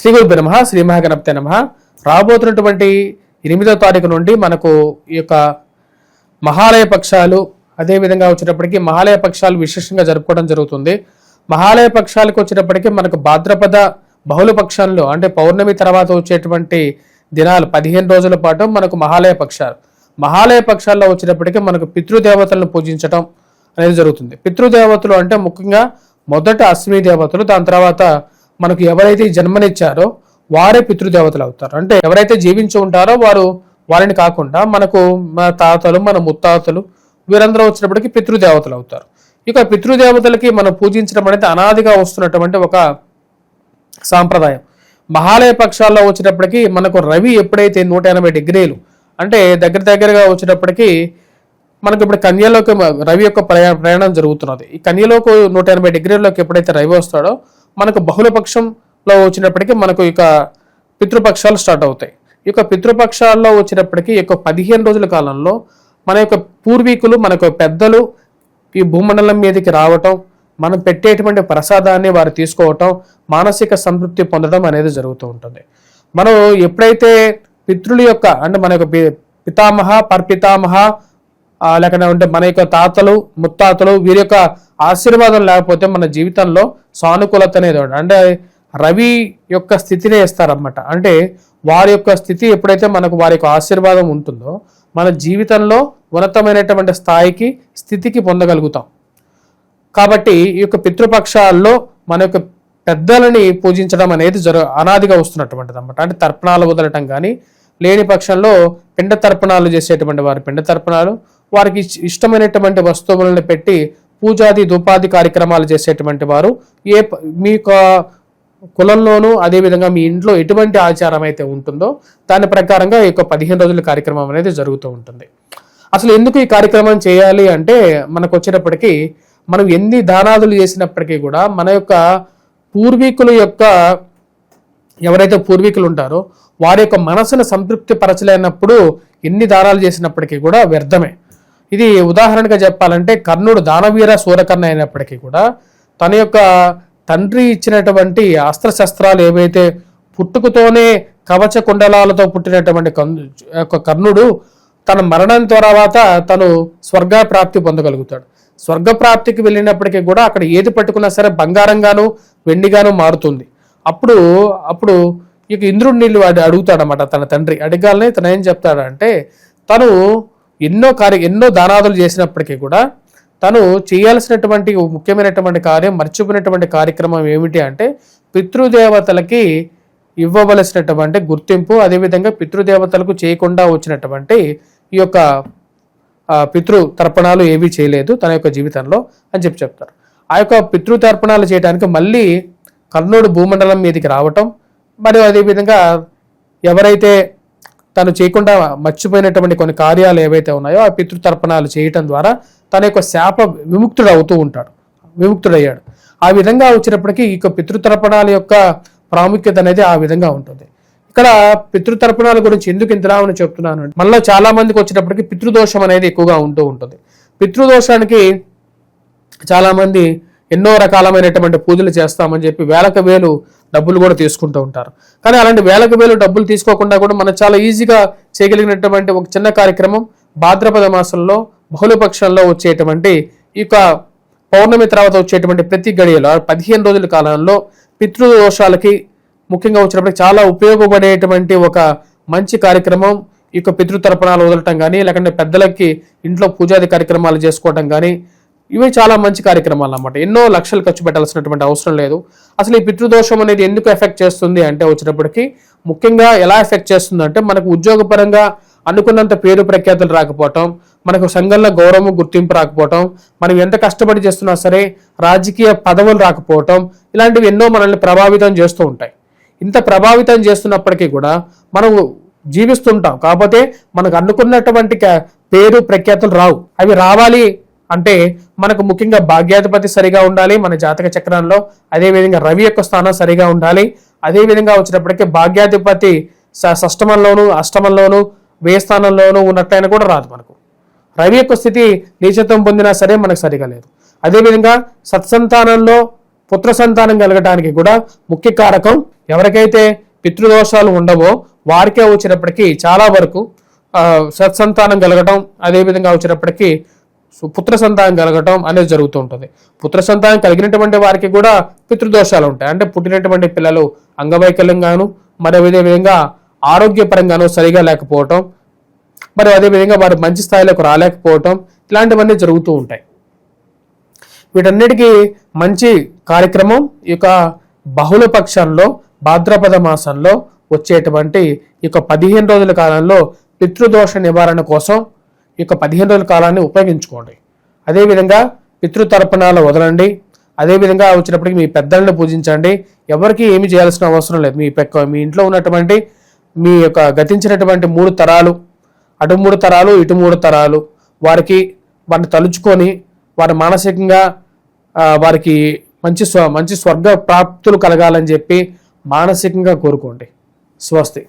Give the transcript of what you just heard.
శ్రీ గురుభ్యో నమః. శ్రీ మహాగణపతే నమః. రాబోతున్నటువంటి 8వ తారీఖు నుండి మనకు ఈ యొక్క మహాలయ పక్షాలు, అదేవిధంగా వచ్చేటప్పటికి మహాలయ పక్షాలు విశేషంగా జరుపుకోవడం జరుగుతుంది. మహాలయ పక్షాలకు వచ్చేటప్పటికి మనకు భాద్రపద బహుళ పక్షంలో అంటే పౌర్ణమి తర్వాత వచ్చేటువంటి దినాలు 15 రోజుల పాటు మనకు మహాలయ పక్షాలు. మహాలయ పక్షాల్లో వచ్చేటప్పటికి మనకు పితృదేవతలను పూజించడం అనేది జరుగుతుంది. పితృదేవతలు అంటే ముఖ్యంగా మొదట అశ్విని దేవతలు, దాని తర్వాత మనకు ఎవరైతే జన్మనిచ్చారో వారే పితృదేవతలు అవుతారు. అంటే ఎవరైతే జీవించి ఉంటారో వారిని కాకుండా మనకు మన తాతలు, మన ముత్తాతలు వీరందరూ వచ్చినప్పటికీ పితృదేవతలు అవుతారు. ఇక పితృదేవతలకి మనం పూజించడం అనేది అనాదిగా వస్తున్నటువంటి ఒక సాంప్రదాయం. మహాలయ పక్షాల్లో వచ్చేటప్పటికి మనకు రవి ఎప్పుడైతే 180 డిగ్రీలు అంటే దగ్గరగా వచ్చేటప్పటికి మనకు ఇప్పుడు కన్యలోకి రవి యొక్క ప్రయాణం జరుగుతున్నది. ఈ కన్యలోకి 180 డిగ్రీల్లోకి ఎప్పుడైతే రవి వస్తాడో మనకు బహుళ పక్షంలో వచ్చినప్పటికీ మనకు ఇక పితృపక్షాలు స్టార్ట్ అవుతాయి. ఈ యొక్క పితృపక్షాల్లో వచ్చినప్పటికీ ఈ యొక్క 15 రోజుల కాలంలో మన యొక్క పూర్వీకులు, మన యొక్క పెద్దలు ఈ భూమండలం మీదకి రావటం, మనం పెట్టేటువంటి ప్రసాదాన్ని వారు తీసుకోవటం, మానసిక సంతృప్తి పొందడం అనేది జరుగుతూ ఉంటుంది. మనం ఎప్పుడైతే పితృల యొక్క అంటే మన యొక్క పితామహ, పర్పితామహ లేకపోతే మన యొక్క తాతలు, ముత్తాతలు వీరి యొక్క ఆశీర్వాదం లేకపోతే మన జీవితంలో సానుకూలత అనేది అంటే రవి యొక్క స్థితినే ఇస్తారన్నమాట. అంటే వారి యొక్క స్థితి ఎప్పుడైతే మనకు వారి యొక్క ఆశీర్వాదం ఉంటుందో మన జీవితంలో ఉన్నతమైనటువంటి స్థితికి పొందగలుగుతాం. కాబట్టి ఈ యొక్క పితృపక్షాల్లో మన యొక్క పెద్దలని పూజించడం అనేది అనాదిగా వస్తున్నటువంటిది అన్నమాట. అంటే తర్పణాలు వదలటం కానీ, లేని పక్షంలో పిండ తర్పణాలు చేసేటువంటి వారి పిండ తర్పణాలు, వారికి ఇష్టమైనటువంటి వస్తువులను పెట్టి పూజాది ధూపాది కార్యక్రమాలు చేసేటువంటి వారు మీ కులంలోనూ అదేవిధంగా మీ ఇంట్లో ఎటువంటి ఆచారం అయితే ఉంటుందో దాని ప్రకారంగా ఈ యొక్క 15 రోజుల కార్యక్రమం అనేది జరుగుతూ ఉంటుంది. అసలు ఎందుకు ఈ కార్యక్రమం చేయాలి అంటే మనకు వచ్చేటప్పటికీ మనం ఎన్ని దానాదులు చేసినప్పటికీ కూడా మన యొక్క పూర్వీకుల యొక్క ఎవరైతే పూర్వీకులు ఉంటారో వారి యొక్క మనసును సంతృప్తి పరచలేనప్పుడు ఎన్ని దానాలు చేసినప్పటికీ కూడా వ్యర్థమే. ఇది ఉదాహరణగా చెప్పాలంటే కర్ణుడు దానవీర సూరకర్ణ అయినప్పటికీ కూడా తన యొక్క తండ్రి ఇచ్చినటువంటి అస్త్రశస్త్రాలు ఏవైతే పుట్టుకతోనే కవచ కుండలాలతో పుట్టినటువంటి కర్ణుడు తన మరణం తర్వాత తను స్వర్గ ప్రాప్తి పొందగలుగుతాడు. స్వర్గప్రాప్తికి వెళ్ళినప్పటికీ కూడా అక్కడ ఏది పట్టుకున్నా సరే బంగారంగాను వెండిగాను మారుతుంది. అప్పుడు ఇక ఇంద్రుడి నీళ్ళు అడుగుతాడనమాట తన తండ్రి. అడగాలని తను ఏం చెప్తాడంటే తను ఎన్నో దానాదులు చేసినప్పటికీ కూడా తను చేయాల్సినటువంటి ముఖ్యమైనటువంటి కార్యం, మర్చిపోయినటువంటి కార్యక్రమం ఏమిటి అంటే పితృదేవతలకి ఇవ్వవలసినటువంటి గుర్తింపు, అదేవిధంగా పితృదేవతలకు చేయకుండా వచ్చినటువంటి ఈ యొక్క పితృ తర్పణాలు ఏవీ చేయలేదు తన యొక్క జీవితంలో అని చెప్తారు. ఆ యొక్క పితృ తర్పణాలు చేయడానికి మళ్ళీ కర్ణుడు భూమండలం మీదకి రావటం, మరియు అదేవిధంగా ఎవరైతే తను చేయకుండా మర్చిపోయినటువంటి కొన్ని కార్యాలు ఏవైతే ఉన్నాయో ఆ పితృతర్పణాలు చేయటం ద్వారా తన యొక్క శాప విముక్తుడయ్యాడు. ఆ విధంగా వచ్చినప్పటికీ ఈ పితృతర్పణాల యొక్క ప్రాముఖ్యత అనేది ఆ విధంగా ఉంటుంది. ఇక్కడ పితృతర్పణాల గురించి ఎందుకు ఇంతలా అని చెప్తున్నాను అంటే మనలో చాలా మందికి వచ్చేటప్పటికి పితృదోషం అనేది ఎక్కువగా ఉంటుంది. పితృదోషానికి చాలా మంది ఎన్నో రకాలమైనటువంటి పూజలు చేస్తామని చెప్పి వేలకు వేలు డబ్బులు కూడా తీసుకుంటూ ఉంటారు. కానీ అలాంటి వేలకు వేలు డబ్బులు తీసుకోకుండా కూడా మనం చాలా ఈజీగా చేయగలిగినటువంటి ఒక చిన్న కార్యక్రమం భాద్రపద మాసంలో బహుళ పక్షంలో వచ్చేటువంటి ఈ పౌర్ణమి తర్వాత వచ్చేటువంటి ప్రతి గడియలో 15 రోజుల కాలంలో పితృదోషాలకి ముఖ్యంగా వచ్చినప్పటికీ చాలా ఉపయోగపడేటువంటి ఒక మంచి కార్యక్రమం ఈ పితృతర్పణాలు వదలటం కానీ, లేకుంటే పెద్దలకి ఇంట్లో పూజాది కార్యక్రమాలు చేసుకోవటం కానీ, ఇవి చాలా మంచి కార్యక్రమాలు అన్నమాట. ఎన్నో లక్షలు ఖర్చు పెట్టాల్సినటువంటి అవసరం లేదు. అసలు ఈ పితృదోషం అనేది ఎందుకు ఎఫెక్ట్ చేస్తుంది అంటే వచ్చేటప్పటికి ముఖ్యంగా ఎలా ఎఫెక్ట్ చేస్తుంది అంటే మనకు ఉద్యోగపరంగా అనుకున్నంత పేరు ప్రఖ్యాతులు రాకపోవటం, మనకు సంఘంలో గౌరవం గుర్తింపు రాకపోవటం, మనం ఎంత కష్టపడి చేస్తున్నా సరే రాజకీయ పదవులు రాకపోవటం, ఇలాంటివి ఎన్నో మనల్ని ప్రభావితం చేస్తూ ఉంటాయి. ఇంత ప్రభావితం చేస్తున్నప్పటికీ కూడా మనం జీవిస్తుంటాం. కాకపోతే మనకు అనుకున్నటువంటి పేరు ప్రఖ్యాతులు రావు. అవి రావాలి అంటే మనకు ముఖ్యంగా భాగ్యాధిపతి సరిగా ఉండాలి మన జాతక చక్రంలో, అదేవిధంగా రవి యొక్క స్థానం సరిగా ఉండాలి. అదేవిధంగా వచ్చినప్పటికీ భాగ్యాధిపతి షష్టమంలోను, అష్టమంలోను, వ్యయ స్థానంలోనూ ఉన్నట్లయినా కూడా రాదు. మనకు రవి యొక్క స్థితి నీచత్వం పొందినా సరే మనకు సరిగా లేదు. అదేవిధంగా సత్సంతానంలో పుత్ర సంతానం కలగడానికి కూడా ముఖ్య కారకం ఎవరికైతే పితృదోషాలు ఉండవో వారికే వచ్చినప్పటికీ చాలా వరకు సత్సంతానం కలగటం, అదేవిధంగా వచ్చినప్పటికీ పుత్ర సంతానం కలగటం అనేది జరుగుతూ ఉంటుంది. పుత్ర సంతానం కలిగినటువంటి వారికి కూడా పితృదోషాలు ఉంటాయి. అంటే పుట్టినటువంటి పిల్లలు అంగవైకల్యంగాను, మరి అదే విధంగా ఆరోగ్యపరంగాను సరిగా లేకపోవటం, మరి అదేవిధంగా వారు మంచి స్థాయిలోకి రాలేకపోవటం, ఇలాంటివన్నీ జరుగుతూ ఉంటాయి. వీటన్నిటికీ మంచి కార్యక్రమం ఈ యొక్క బహుళ పక్షంలో భాద్రపద మాసంలో వచ్చేటువంటి ఈ యొక్క 15 రోజుల కాలంలో పితృదోష నివారణ కోసం ఈ యొక్క 15 రోజుల కాలాన్ని ఉపయోగించుకోండి. అదేవిధంగా పితృతర్పణాలు వదలండి. అదేవిధంగా వచ్చినప్పటికీ మీ పెద్దలను పూజించండి. ఎవరికి ఏమి చేయాల్సిన అవసరం లేదు. మీ ఇంట్లో ఉన్నటువంటి మీ యొక్క గతించినటువంటి 3 తరాలు, అటు 3 తరాలు ఇటు 3 తరాలు వారిని తలుచుకొని వారి మానసికంగా వారికి మంచి స్వర్గ ప్రాప్తులు కలగాలని చెప్పి మానసికంగా కోరుకోండి. స్వస్తి.